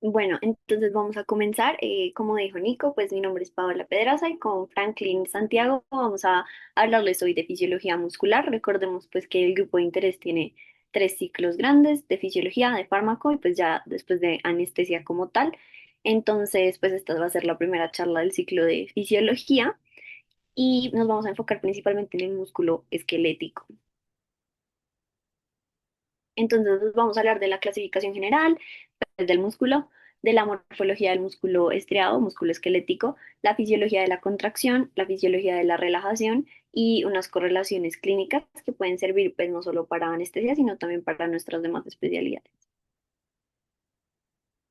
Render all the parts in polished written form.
Bueno, entonces vamos a comenzar. Como dijo Nico, pues mi nombre es Paola Pedraza y con Franklin Santiago vamos a hablarles hoy de fisiología muscular. Recordemos pues que el grupo de interés tiene tres ciclos grandes de fisiología, de fármaco y pues ya después de anestesia como tal. Entonces, pues esta va a ser la primera charla del ciclo de fisiología y nos vamos a enfocar principalmente en el músculo esquelético. Entonces, pues, vamos a hablar de la clasificación general del músculo, de la morfología del músculo estriado, músculo esquelético, la fisiología de la contracción, la fisiología de la relajación y unas correlaciones clínicas que pueden servir pues no solo para anestesia, sino también para nuestras demás especialidades.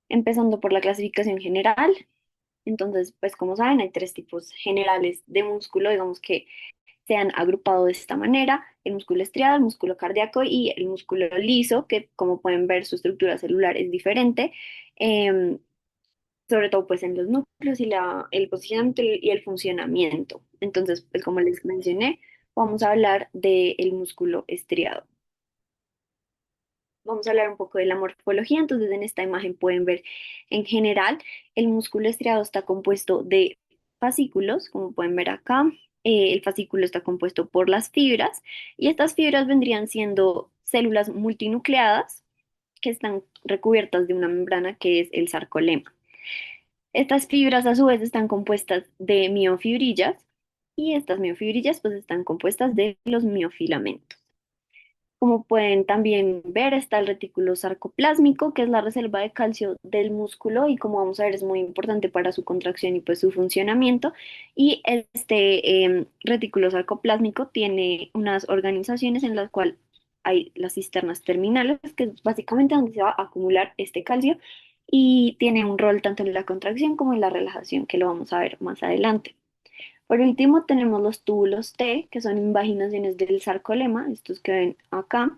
Empezando por la clasificación general, entonces pues como saben hay tres tipos generales de músculo, digamos que se han agrupado de esta manera: el músculo estriado, el músculo cardíaco y el músculo liso, que como pueden ver su estructura celular es diferente. em, Sobre todo pues en los núcleos y el posicionamiento y el funcionamiento. Entonces, pues como les mencioné, vamos a hablar del músculo estriado. Vamos a hablar un poco de la morfología. Entonces, en esta imagen pueden ver en general el músculo estriado está compuesto de fascículos, como pueden ver acá. El fascículo está compuesto por las fibras y estas fibras vendrían siendo células multinucleadas que están recubiertas de una membrana que es el sarcolema. Estas fibras a su vez están compuestas de miofibrillas y estas miofibrillas pues están compuestas de los miofilamentos. Como pueden también ver, está el retículo sarcoplásmico, que es la reserva de calcio del músculo y como vamos a ver es muy importante para su contracción y pues su funcionamiento. Y este retículo sarcoplásmico tiene unas organizaciones en las cuales hay las cisternas terminales, que es básicamente donde se va a acumular este calcio y tiene un rol tanto en la contracción como en la relajación, que lo vamos a ver más adelante. Por último, tenemos los túbulos T, que son invaginaciones del sarcolema, estos que ven acá,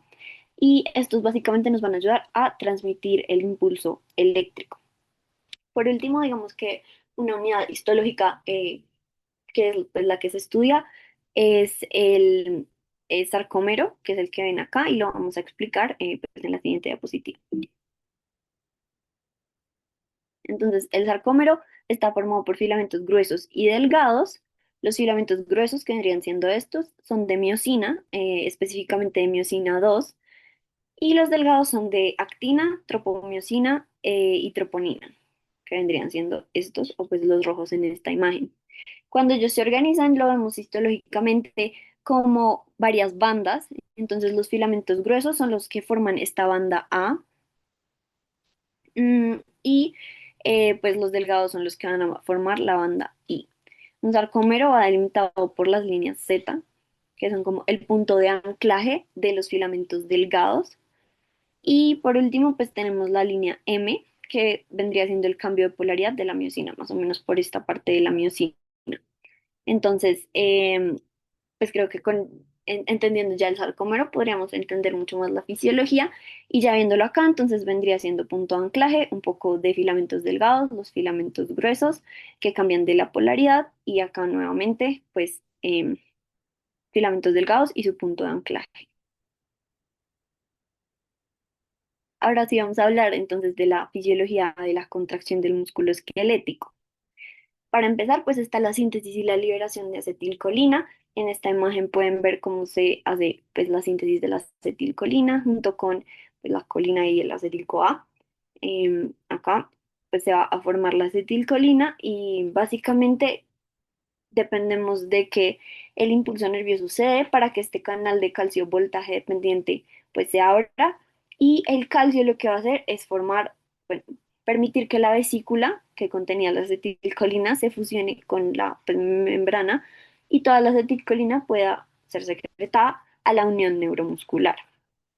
y estos básicamente nos van a ayudar a transmitir el impulso eléctrico. Por último, digamos que una unidad histológica que es pues, la que se estudia es el sarcómero, que es el que ven acá, y lo vamos a explicar pues, en la siguiente diapositiva. Entonces, el sarcómero está formado por filamentos gruesos y delgados. Los filamentos gruesos, que vendrían siendo estos, son de miosina, específicamente de miosina 2, y los delgados son de actina, tropomiosina y troponina, que vendrían siendo estos, o pues los rojos en esta imagen. Cuando ellos se organizan, lo vemos histológicamente como varias bandas. Entonces, los filamentos gruesos son los que forman esta banda A, y pues los delgados son los que van a formar la banda I. Un sarcómero va delimitado por las líneas Z, que son como el punto de anclaje de los filamentos delgados. Y por último, pues tenemos la línea M, que vendría siendo el cambio de polaridad de la miosina, más o menos por esta parte de la miosina. Entonces, pues creo que entendiendo ya el sarcómero podríamos entender mucho más la fisiología y ya viéndolo acá, entonces vendría siendo punto de anclaje, un poco de filamentos delgados, los filamentos gruesos que cambian de la polaridad y acá nuevamente, pues filamentos delgados y su punto de anclaje. Ahora sí vamos a hablar entonces de la fisiología de la contracción del músculo esquelético. Para empezar, pues está la síntesis y la liberación de acetilcolina. En esta imagen pueden ver cómo se hace pues, la síntesis de la acetilcolina junto con pues, la colina y el acetil-CoA. Acá pues se va a formar la acetilcolina y básicamente dependemos de que el impulso nervioso sucede para que este canal de calcio voltaje dependiente pues se abra y el calcio lo que va a hacer es formar, bueno, permitir que la vesícula que contenía la acetilcolina se fusione con la pues, membrana y toda la acetilcolina pueda ser secretada a la unión neuromuscular.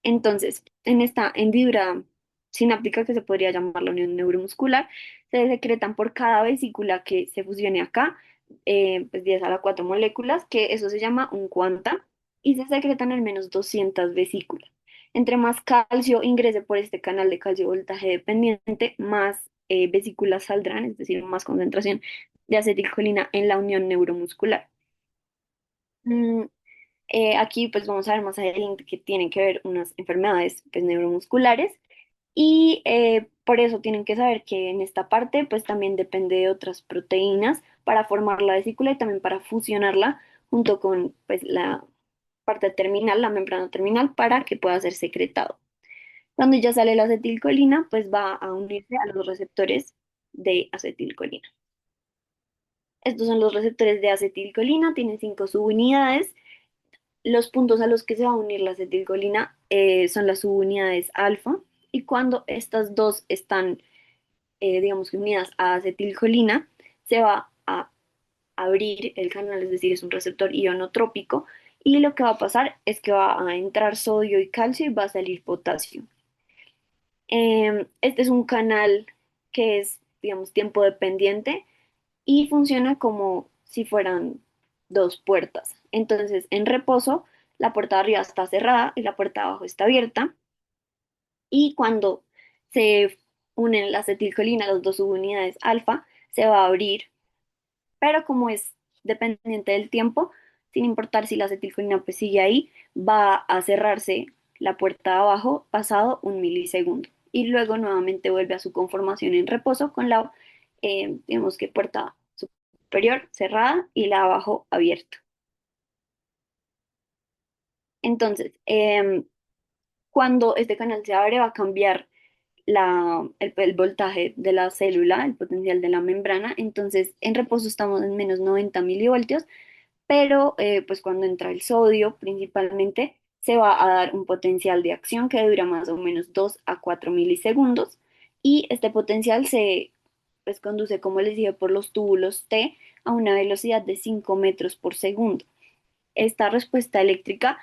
Entonces, en esta hendidura sináptica que se podría llamar la unión neuromuscular, se secretan por cada vesícula que se fusione acá, pues 10 a la 4 moléculas, que eso se llama un cuanta, y se secretan al menos 200 vesículas. Entre más calcio ingrese por este canal de calcio voltaje dependiente, más vesículas saldrán, es decir, más concentración de acetilcolina en la unión neuromuscular. Mm, Aquí pues vamos a ver más adelante que tienen que ver unas enfermedades pues, neuromusculares. Y por eso tienen que saber que en esta parte pues también depende de otras proteínas para formar la vesícula y también para fusionarla junto con pues la parte terminal, la membrana terminal, para que pueda ser secretado. Cuando ya sale la acetilcolina, pues va a unirse a los receptores de acetilcolina. Estos son los receptores de acetilcolina, tienen 5 subunidades. Los puntos a los que se va a unir la acetilcolina son las subunidades alfa, y cuando estas dos están, digamos que unidas a acetilcolina, se va a abrir el canal, es decir, es un receptor ionotrópico, y lo que va a pasar es que va a entrar sodio y calcio y va a salir potasio. Este es un canal que es, digamos, tiempo dependiente y funciona como si fueran dos puertas. Entonces, en reposo, la puerta de arriba está cerrada y la puerta de abajo está abierta. Y cuando se unen la acetilcolina, las dos subunidades alfa, se va a abrir, pero como es dependiente del tiempo, sin importar si la acetilcolina pues sigue ahí, va a cerrarse la puerta de abajo pasado 1 milisegundo. Y luego nuevamente vuelve a su conformación en reposo con la, digamos que puerta superior cerrada y la de abajo abierta. Entonces, cuando este canal se abre, va a cambiar el voltaje de la célula, el potencial de la membrana. Entonces, en reposo estamos en menos 90 milivoltios, pero pues cuando entra el sodio principalmente, se va a dar un potencial de acción que dura más o menos 2 a 4 milisegundos, y este potencial se pues, conduce, como les dije, por los túbulos T a una velocidad de 5 metros por segundo. Esta respuesta eléctrica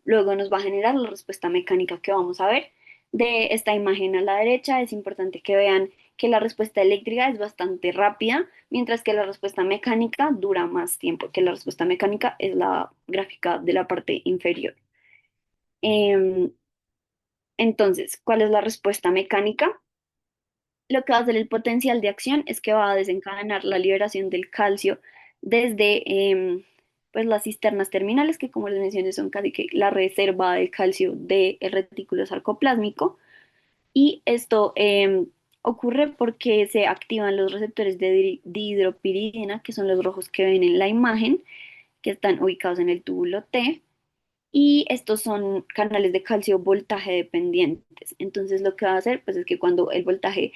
luego nos va a generar la respuesta mecánica que vamos a ver. De esta imagen a la derecha es importante que vean que la respuesta eléctrica es bastante rápida, mientras que la respuesta mecánica dura más tiempo, que la respuesta mecánica es la gráfica de la parte inferior. Em, entonces, ¿cuál es la respuesta mecánica? Lo que va a hacer el potencial de acción es que va a desencadenar la liberación del calcio desde pues las cisternas terminales, que como les mencioné son casi que la reserva del calcio del retículo sarcoplásmico. Y esto ocurre porque se activan los receptores de dihidropiridina, que son los rojos que ven en la imagen, que están ubicados en el túbulo T. Y estos son canales de calcio voltaje dependientes. Entonces lo que va a hacer pues, es que cuando el voltaje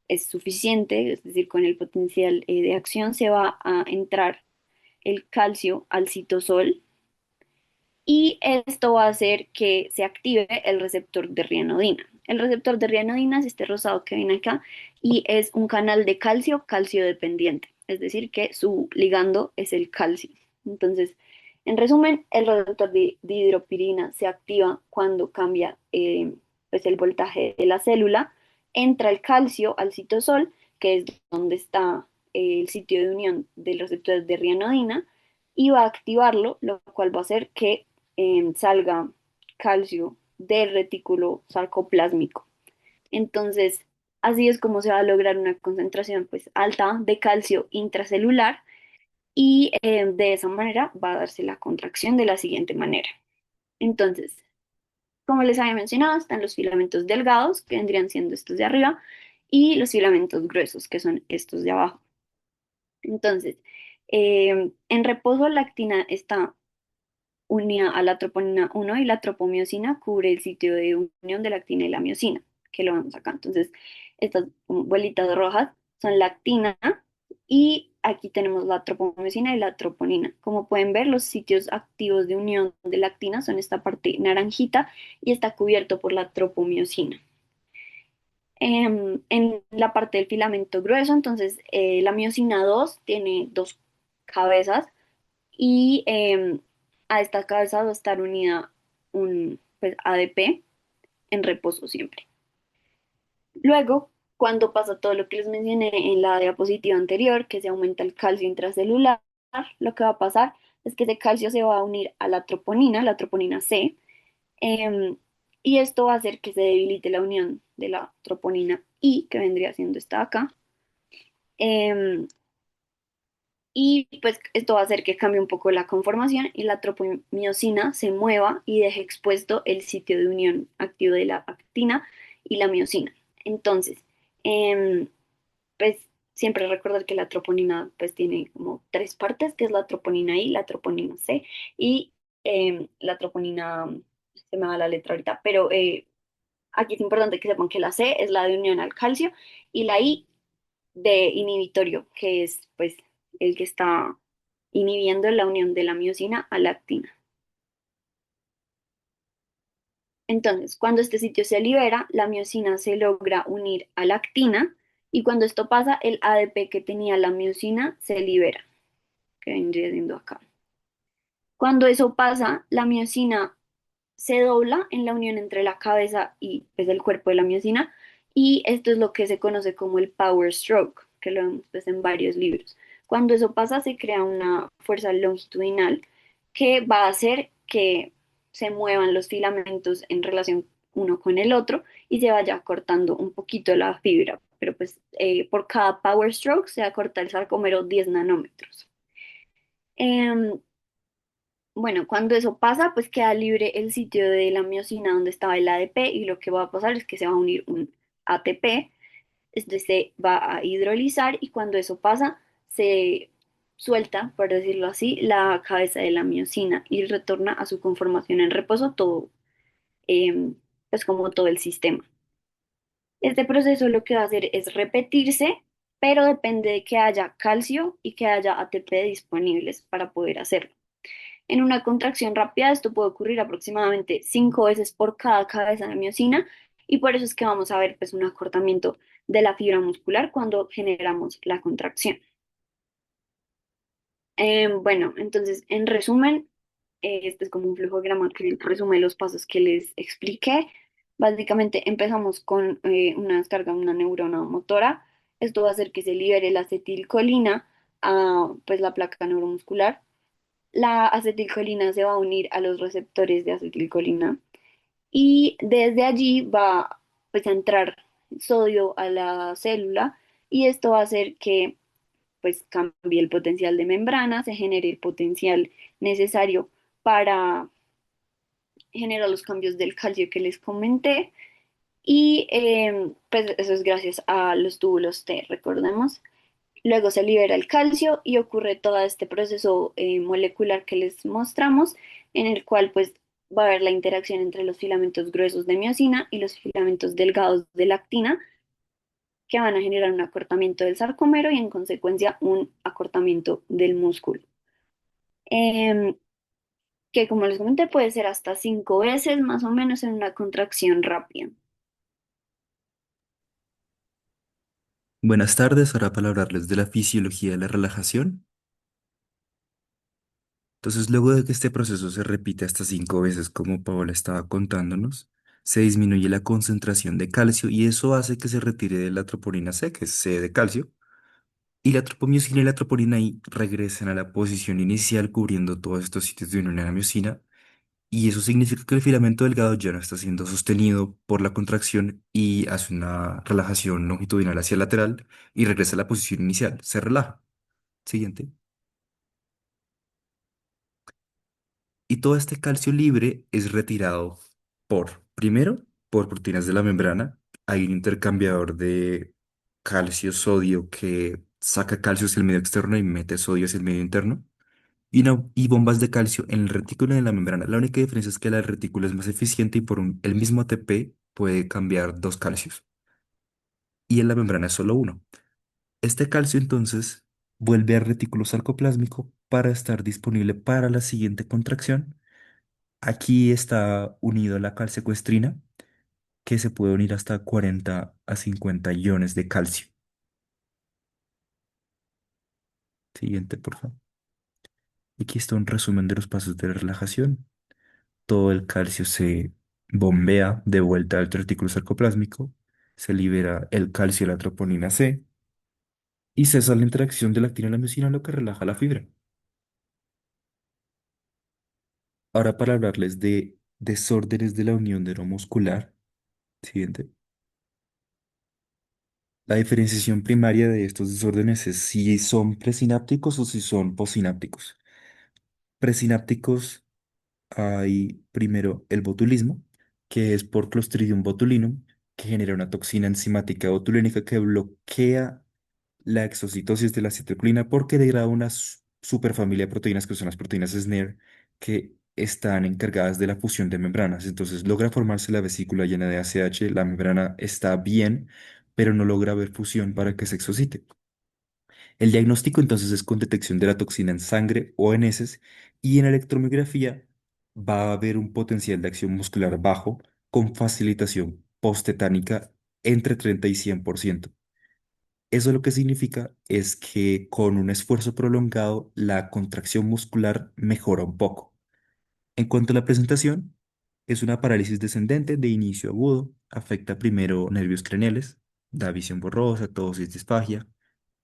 es suficiente, es decir, con el potencial de acción, se va a entrar el calcio al citosol, y esto va a hacer que se active el receptor de rianodina. El receptor de rianodina es este rosado que viene acá y es un canal de calcio, calcio dependiente, es decir, que su ligando es el calcio. Entonces, en resumen, el receptor de dihidropirina se activa cuando cambia pues el voltaje de la célula, entra el calcio al citosol, que es donde está el sitio de unión del receptor de rianodina, y va a activarlo, lo cual va a hacer que salga calcio del retículo sarcoplásmico. Entonces, así es como se va a lograr una concentración pues, alta de calcio intracelular, y de esa manera va a darse la contracción de la siguiente manera. Entonces, como les había mencionado, están los filamentos delgados, que vendrían siendo estos de arriba, y los filamentos gruesos, que son estos de abajo. Entonces, en reposo la actina está unida a la troponina 1, y la tropomiosina cubre el sitio de unión de la actina y la miosina, que lo vemos acá. Entonces, estas como bolitas rojas son la actina, y aquí tenemos la tropomiosina y la troponina. Como pueden ver, los sitios activos de unión de la actina son esta parte naranjita y está cubierto por la tropomiosina. En la parte del filamento grueso, entonces, la miosina 2 tiene dos cabezas, y a esta cabeza va a estar unida un pues, ADP en reposo siempre. Luego, cuando pasa todo lo que les mencioné en la diapositiva anterior, que se aumenta el calcio intracelular, lo que va a pasar es que ese calcio se va a unir a la troponina C, em, y esto va a hacer que se debilite la unión de la troponina I, que vendría siendo esta de acá. em, Y pues esto va a hacer que cambie un poco la conformación y la tropomiosina se mueva y deje expuesto el sitio de unión activo de la actina, y la miosina. Entonces, em, pues siempre recordar que la troponina pues tiene como tres partes, que es la troponina I, la troponina C y la troponina, se me va la letra ahorita, pero aquí es importante que sepan que la C es la de unión al calcio y la I de inhibitorio, que es pues el que está inhibiendo la unión de la miosina a la actina. Entonces, cuando este sitio se libera, la miosina se logra unir a la actina y cuando esto pasa, el ADP que tenía la miosina se libera, que vendría siendo acá. Cuando eso pasa, la miosina se dobla en la unión entre la cabeza y pues, el cuerpo de la miosina y esto es lo que se conoce como el power stroke, que lo vemos pues, en varios libros. Cuando eso pasa, se crea una fuerza longitudinal que va a hacer que se muevan los filamentos en relación uno con el otro y se vaya cortando un poquito la fibra, pero pues por cada power stroke se acorta el sarcómero 10 nanómetros. Em, bueno, cuando eso pasa, pues queda libre el sitio de la miosina donde estaba el ADP y lo que va a pasar es que se va a unir un ATP, este se va a hidrolizar y cuando eso pasa, se suelta, por decirlo así, la cabeza de la miosina y retorna a su conformación en reposo todo, pues como todo el sistema. Este proceso lo que va a hacer es repetirse, pero depende de que haya calcio y que haya ATP disponibles para poder hacerlo. En una contracción rápida, esto puede ocurrir aproximadamente 5 veces por cada cabeza de miocina y por eso es que vamos a ver pues, un acortamiento de la fibra muscular cuando generamos la contracción. Bueno, entonces, en resumen, este es como un flujograma que resume los pasos que les expliqué. Básicamente, empezamos con una descarga de una neurona motora. Esto va a hacer que se libere la acetilcolina a pues, la placa neuromuscular. La acetilcolina se va a unir a los receptores de acetilcolina y desde allí va pues, a entrar sodio a la célula y esto va a hacer que pues cambie el potencial de membrana, se genere el potencial necesario para generar los cambios del calcio que les comenté y pues eso es gracias a los túbulos T, recordemos. Luego se libera el calcio y ocurre todo este proceso molecular que les mostramos, en el cual pues va a haber la interacción entre los filamentos gruesos de miosina y los filamentos delgados de lactina, que van a generar un acortamiento del sarcómero y en consecuencia un acortamiento del músculo. Em, que como les comenté puede ser hasta 5 veces más o menos en una contracción rápida. Buenas tardes, ahora para hablarles de la fisiología de la relajación. Entonces, luego de que este proceso se repite hasta 5 veces, como Paola estaba contándonos, se disminuye la concentración de calcio y eso hace que se retire de la troponina C, que es C de calcio, y la tropomiosina y la troponina I regresen a la posición inicial cubriendo todos estos sitios de unión a la miosina. Y eso significa que el filamento delgado ya no está siendo sostenido por la contracción y hace una relajación longitudinal hacia el lateral y regresa a la posición inicial. Se relaja. Siguiente. Y todo este calcio libre es retirado primero, por proteínas de la membrana. Hay un intercambiador de calcio-sodio que saca calcio hacia el medio externo y mete sodio hacia el medio interno. Y bombas de calcio en el retículo de la membrana. La única diferencia es que la retícula es más eficiente y el mismo ATP puede cambiar dos calcios. Y en la membrana es solo uno. Este calcio entonces vuelve al retículo sarcoplásmico para estar disponible para la siguiente contracción. Aquí está unido la calsecuestrina, que se puede unir hasta 40 a 50 iones de calcio. Siguiente, por favor. Aquí está un resumen de los pasos de relajación. Todo el calcio se bombea de vuelta al retículo sarcoplásmico, se libera el calcio y la troponina C y cesa la interacción de la actina y la miosina, lo que relaja la fibra. Ahora para hablarles de desórdenes de la unión neuromuscular. Siguiente. La diferenciación primaria de estos desórdenes es si son presinápticos o si son posinápticos. Presinápticos hay primero el botulismo, que es por Clostridium botulinum, que genera una toxina enzimática botulínica que bloquea la exocitosis de la acetilcolina porque degrada una superfamilia de proteínas que son las proteínas SNER que están encargadas de la fusión de membranas. Entonces logra formarse la vesícula llena de ACH, la membrana está bien, pero no logra haber fusión para que se exocite. El diagnóstico entonces es con detección de la toxina en sangre o en heces y en electromiografía va a haber un potencial de acción muscular bajo con facilitación postetánica entre 30 y 100%. Eso lo que significa es que con un esfuerzo prolongado la contracción muscular mejora un poco. En cuanto a la presentación, es una parálisis descendente de inicio agudo, afecta primero nervios craneales, da visión borrosa, tosis, disfagia,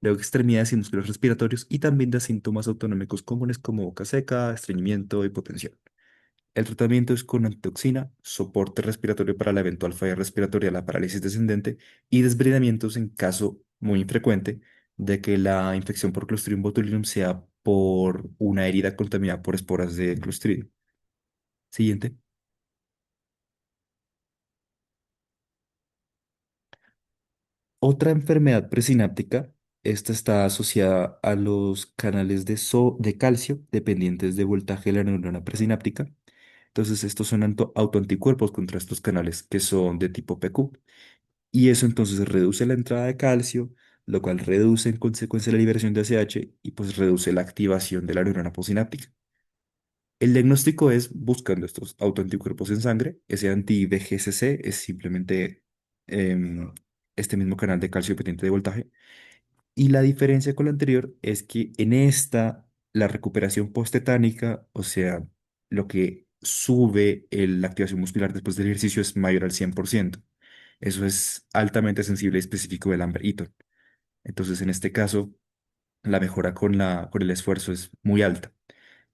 luego extremidades y músculos respiratorios y también da síntomas autonómicos comunes como boca seca, estreñimiento, hipotensión. El tratamiento es con antitoxina, soporte respiratorio para la eventual falla respiratoria, la parálisis descendente y desbridamientos en caso muy infrecuente de que la infección por Clostridium botulinum sea por una herida contaminada por esporas de Clostridium. Siguiente. Otra enfermedad presináptica, esta está asociada a los canales de calcio dependientes de voltaje de la neurona presináptica. Entonces, estos son autoanticuerpos contra estos canales que son de tipo PQ. Y eso entonces reduce la entrada de calcio, lo cual reduce en consecuencia la liberación de ACH y pues reduce la activación de la neurona posináptica. El diagnóstico es buscando estos autoanticuerpos en sangre. Ese anti-VGCC es simplemente em, este mismo canal de calcio dependiente de voltaje. Y la diferencia con la anterior es que en esta, la recuperación postetánica, o sea, lo que sube la activación muscular después del ejercicio es mayor al 100%. Eso es altamente sensible y específico del Lambert-Eaton. Entonces, en este caso, la mejora con el esfuerzo es muy alta.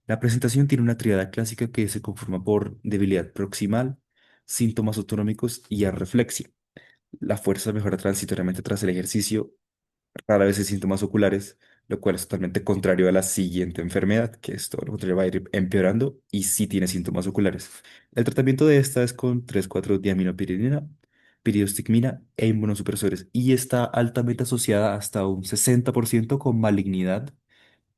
La presentación tiene una triada clásica que se conforma por debilidad proximal, síntomas autonómicos y arreflexia. La fuerza mejora transitoriamente tras el ejercicio, rara vez hay síntomas oculares, lo cual es totalmente contrario a la siguiente enfermedad, que es todo lo contrario, va a ir empeorando y sí tiene síntomas oculares. El tratamiento de esta es con 3,4-diaminopiridina, piridostigmina e inmunosupresores y está altamente asociada hasta un 60% con malignidad,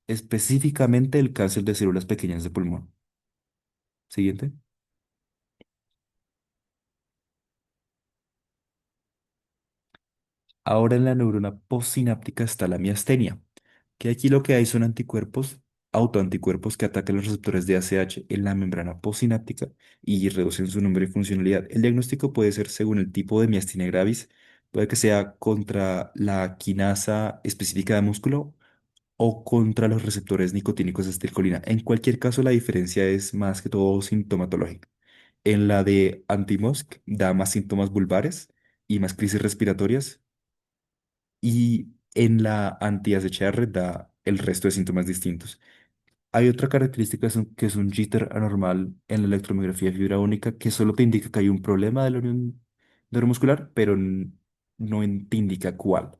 específicamente el cáncer de células pequeñas de pulmón. Siguiente. Ahora en la neurona postsináptica está la miastenia, que aquí lo que hay son anticuerpos, autoanticuerpos que atacan los receptores de ACH en la membrana postsináptica y reducen su número y funcionalidad. El diagnóstico puede ser según el tipo de miastenia gravis, puede que sea contra la quinasa específica de músculo o contra los receptores nicotínicos de acetilcolina. En cualquier caso, la diferencia es más que todo sintomatológica. En la de Antimosk da más síntomas vulvares y más crisis respiratorias y en la anti-ACHR da el resto de síntomas distintos. Hay otra característica que es un jitter anormal en la electromiografía de fibra única que solo te indica que hay un problema de la unión neuromuscular, pero no te indica cuál.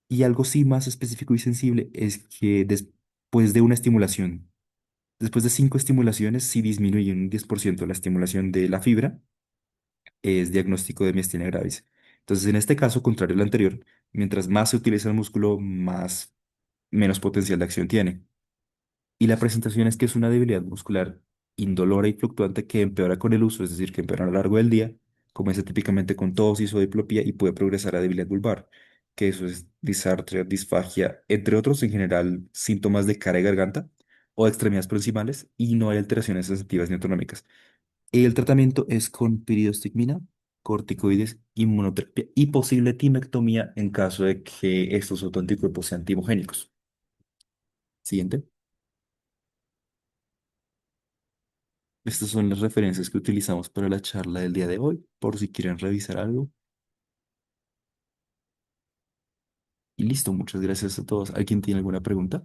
Y algo sí más específico y sensible es que después de una estimulación, después de 5 estimulaciones, si disminuye un 10% la estimulación de la fibra, es diagnóstico de miastenia gravis. Entonces, en este caso, contrario al anterior, mientras más se utiliza el músculo, menos potencial de acción tiene. Y la presentación es que es una debilidad muscular indolora y fluctuante que empeora con el uso, es decir, que empeora a lo largo del día, comienza típicamente con tosis o diplopía y puede progresar a debilidad vulvar, que eso es disartria, disfagia, entre otros, en general, síntomas de cara y garganta o de extremidades proximales y no hay alteraciones sensitivas ni autonómicas. El tratamiento es con piridostigmina, corticoides, inmunoterapia y posible timectomía en caso de que estos autoanticuerpos sean timogénicos. Siguiente. Estas son las referencias que utilizamos para la charla del día de hoy, por si quieren revisar algo. Y listo, muchas gracias a todos. ¿Alguien tiene alguna pregunta?